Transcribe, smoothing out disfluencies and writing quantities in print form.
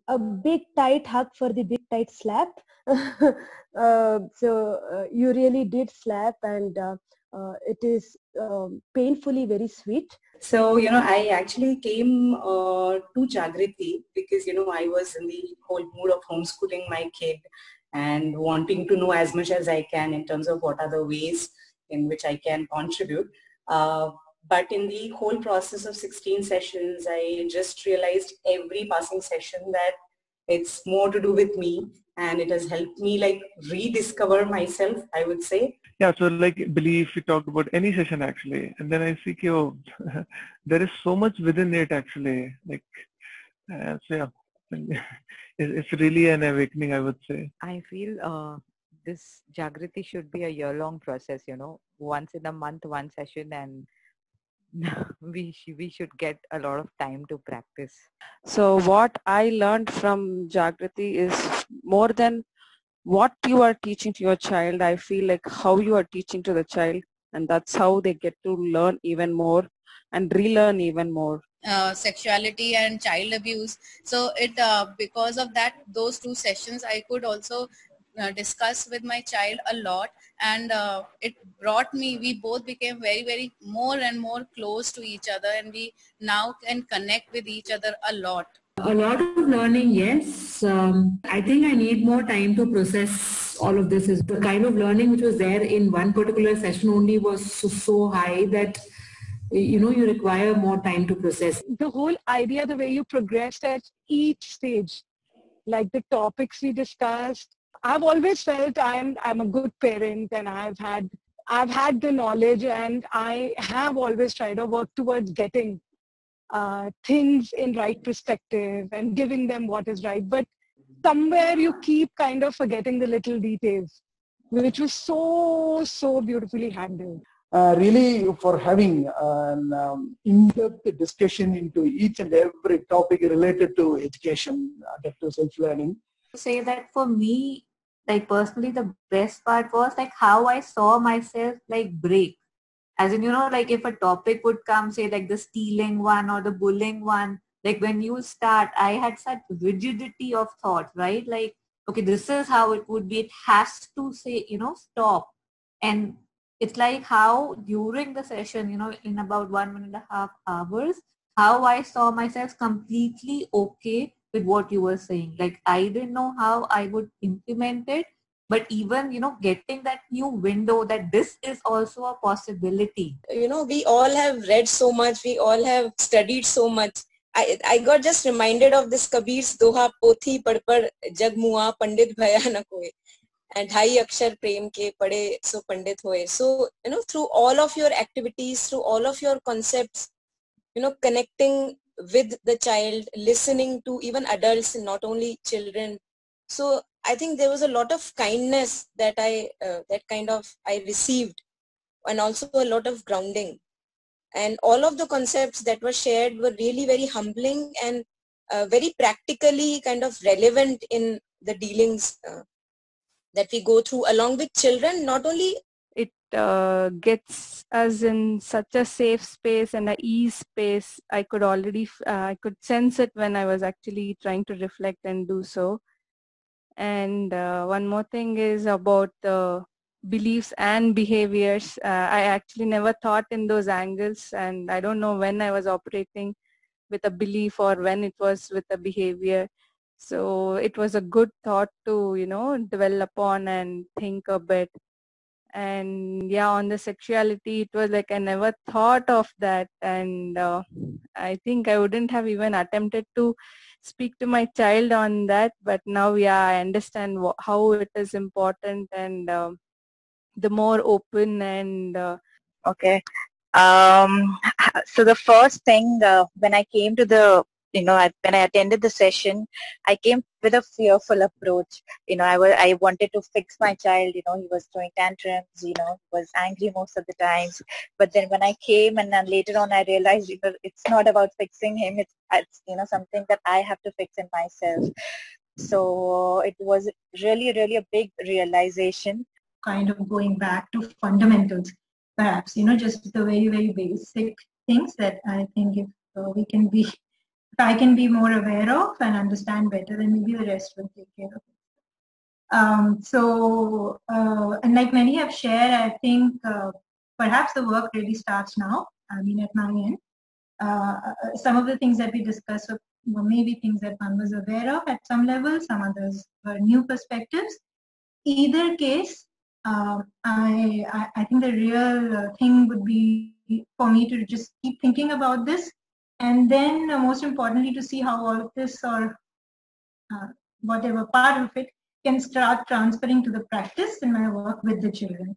a big tight hug for the big tight slap. You really did slap, and it is painfully very sweet. So, I actually came to Jagriti because, I was in the whole mood of homeschooling my kid and wanting to know as much as I can in terms of what are the ways in which I can contribute. But in the whole process of 16 sessions, I just realized every passing session that it's more to do with me, and it has helped me like rediscover myself, I would say. Yeah, so like belief, we talked about any session actually, and then I see, oh, there is so much within it actually. Like, so yeah, it's really an awakening, I would say. I feel this Jagriti should be a year-long process. Once in a month, one session, and we should get a lot of time to practice. So what I learned from Jagriti is more than what you are teaching to your child. I feel like how you are teaching to the child, and that's how they get to learn even more and relearn even more. Sexuality and child abuse. So because of that, those 2 sessions I could also discuss with my child a lot, and it brought we both became very, very more and more close to each other, and we now can connect with each other a lot. A lot of learning, yes. I think I need more time to process all of this. Is the kind of learning which was there in one particular session only was so high that you require more time to process. The whole idea, the way you progressed at each stage, like the topics we discussed, I've always felt I'm a good parent, and I've had the knowledge, and I have always tried to work towards getting things in right perspective and giving them what is right. But somewhere you keep kind of forgetting the little details, which was so beautifully handled. Really for having an in-depth discussion into each and every topic related to education, to self-learning. Say that for me, like personally, the best part was like how I saw myself like break. As in, like if a topic would come, say like the stealing one or the bullying one, like when you start, I had such rigidity of thought, right? Like, okay, this is how it would be. It has to say, stop. And it's like how during the session, in about 1.5 hours, how I saw myself completely okay with what you were saying. Like I didn't know how I would implement it, but even, getting that new window that this is also a possibility. We all have read so much, we all have studied so much. I got just reminded of this Kabir's Doha, Pothi pad pad jag mua pandit bhaya na koe, and Dhai Akshar prem ke pade so pandit hoye. So, through all of your activities, through all of your concepts, connecting with the child, listening to even adults, not only children. So I think there was a lot of kindness that I received, and also a lot of grounding. And all of the concepts that were shared were really very humbling and very practically kind of relevant in the dealings that we go through along with children. Not only it gets us in such a safe space and a ease space. I could sense it when I was actually trying to reflect and do so. And one more thing is about the beliefs and behaviors. I actually never thought in those angles, and I don't know when I was operating with a belief or when it was with a behavior. So it was a good thought to, dwell upon and think a bit. And yeah, on the sexuality, it was like I never thought of that, and I think I wouldn't have even attempted to speak to my child on that. But now, yeah, I understand how it is important, and the more open and okay. So the first thing when I came to the when I attended the session, I came with a fearful approach. I wanted to fix my child. He was throwing tantrums. He was angry most of the times. But then when I came, and then later on I realized it's not about fixing him. It's something that I have to fix in myself. So it was really a big realization. Kind of going back to fundamentals, perhaps, just the very, very basic things that I think if we can be I can be more aware of and understand better, then maybe the rest will take care of it. And like many have shared, I think perhaps the work really starts now. I mean, at my end. Some of the things that we discussed were maybe things that one was aware of at some level, some others were new perspectives. Either case, I think the real thing would be for me to just keep thinking about this, and then most importantly to see how all of this or whatever part of it can start transferring to the practice in my work with the children.